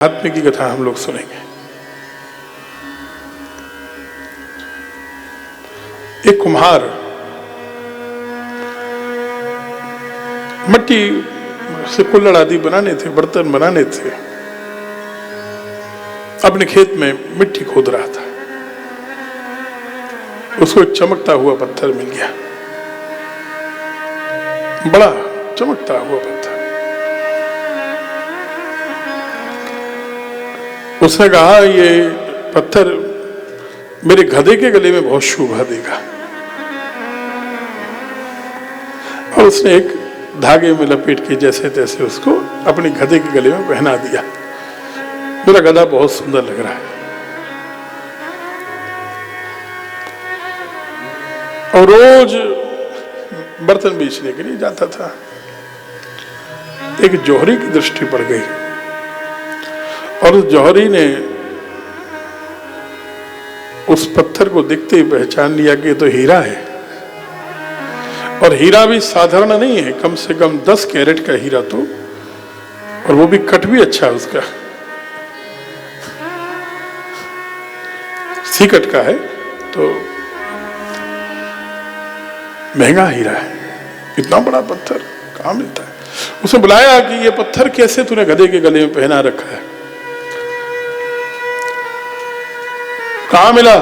आत्मा की कथा हम लोग सुनेंगे। एक कुम्हार मिट्टी से कुल्हड़ आदि बनाने थे, बर्तन बनाने थे, अपने खेत में मिट्टी खोद रहा था। उसको एक चमकता हुआ पत्थर मिल गया, बड़ा चमकता हुआ पत्थर। उसने कहा ये पत्थर मेरे गधे के गले में बहुत शोभा देगा, और उसने एक धागे में लपेट के जैसे तैसे उसको अपने गधे के गले में पहना दिया। मेरा गधा बहुत सुंदर लग रहा है। और रोज बर्तन बेचने के लिए जाता था। एक जौहरी की दृष्टि पड़ गई, और उस जौहरी ने उस पत्थर को देखते ही पहचान लिया कि ये तो हीरा है। और हीरा भी साधारण नहीं है, कम से कम 10 कैरेट का हीरा तो, और वो भी कट भी अच्छा है उसका, सीकट का है, तो महंगा हीरा है। इतना बड़ा पत्थर कहां मिलता है? उसने बुलाया कि ये पत्थर कैसे तूने गधे के गले में पहना रखा है, कहां मिला?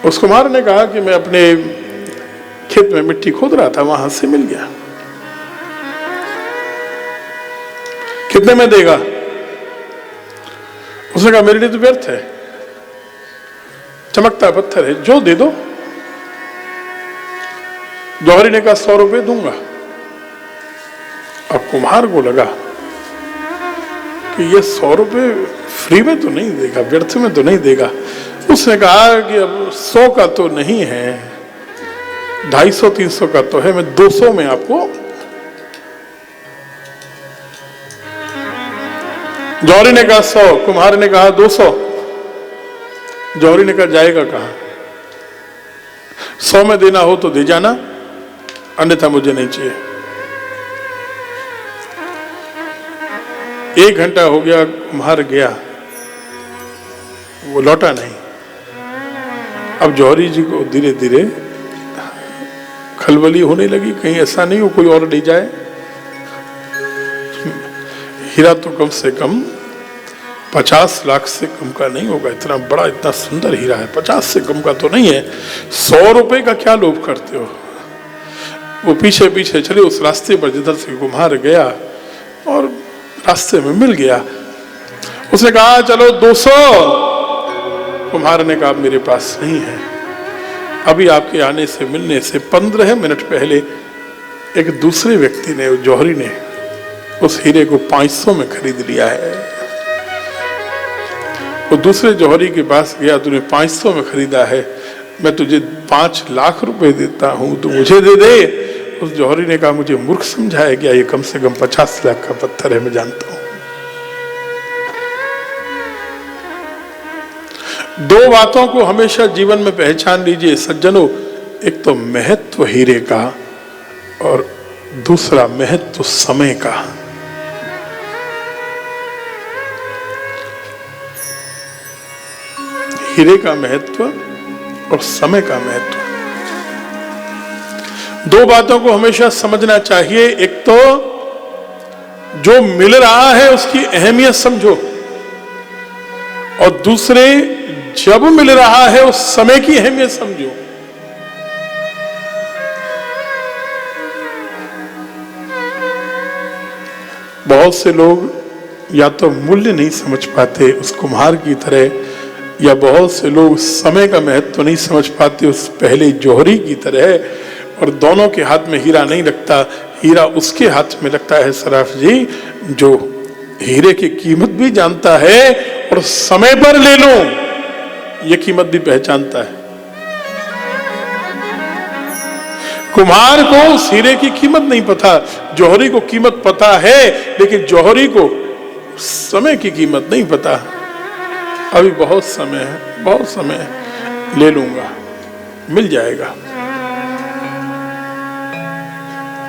उस कुम्हार ने कहा कि मैं अपने खेत में मिट्टी खोद रहा था, वहां से मिल गया। कितने में देगा? उसने कहा मेरे लिए तो व्यर्थ है, चमकता पत्थर है, जो दे दो। जौहरी ने कहा 100 रुपए दूंगा। अब कुम्हार को लगा कि ये 100 रुपए फ्री में तो नहीं देगा, व्यर्थ में तो नहीं देगा। उसने कहा कि अब 100 का तो नहीं है, 250-300 का तो है, मैं 200 में आपको। जौहरी ने कहा 100, कुम्हार ने कहा 200। जौहरी ने कहा जाएगा कहां? 100 में देना हो तो दे जाना, अन्यथा मुझे नहीं चाहिए। 1 घंटा हो गया, कुम्हार गया, वो लौटा नहीं। अब जौहरी जी को धीरे धीरे खलबली होने लगी, कहीं ऐसा नहीं हो कोई और ले जाए। हीरा तो कम से कम 50 लाख से कम का नहीं होगा, इतना बड़ा इतना सुंदर हीरा है, 50 से कम का तो नहीं है। 100 रुपए का क्या लोभ करते हो? वो पीछे पीछे चले उस रास्ते पर जिधर से कुम्हार गया, और रास्ते में मिल गया। उसने कहा चलो 200। कुम्हार ने कहा मेरे पास नहीं है। अभी आपके आने से मिलने से 15 मिनट पहले एक दूसरे व्यक्ति ने, जौहरी ने, उस हीरे को 500 में खरीद लिया है। वो दूसरे जौहरी के पास गया, तूने 500 में खरीदा है, मैं तुझे 5 लाख रुपए देता हूं, तू मुझे दे दे। उस जौहरी ने कहा मुझे मूर्ख समझाया गया, ये कम से कम 50 लाख का पत्थर है, मैं जानता हूं। 2 बातों को हमेशा जीवन में पहचान लीजिए सज्जनों, एक तो महत्व हीरे का, और दूसरा महत्व समय का। हीरे का महत्व और समय का महत्व, 2 बातों को हमेशा समझना चाहिए। एक तो जो मिल रहा है उसकी अहमियत समझो, और दूसरे जब मिल रहा है उस समय की अहमियत समझो। बहुत से लोग या तो मूल्य नहीं समझ पाते उस कुम्हार की तरह, या बहुत से लोग समय का महत्व नहीं समझ पाते उस पहले जौहरी की तरह, और दोनों के हाथ में हीरा नहीं लगता। हीरा उसके हाथ में लगता है सराफ जी जो हीरे की कीमत भी जानता है और समय पर ले लो ये कीमत भी पहचानता है। कुम्हार को उस हीरे की कीमत नहीं पता, जौहरी को कीमत पता है, लेकिन जौहरी को समय की कीमत नहीं पता। अभी बहुत समय है, बहुत समय है, ले लूंगा, मिल जाएगा।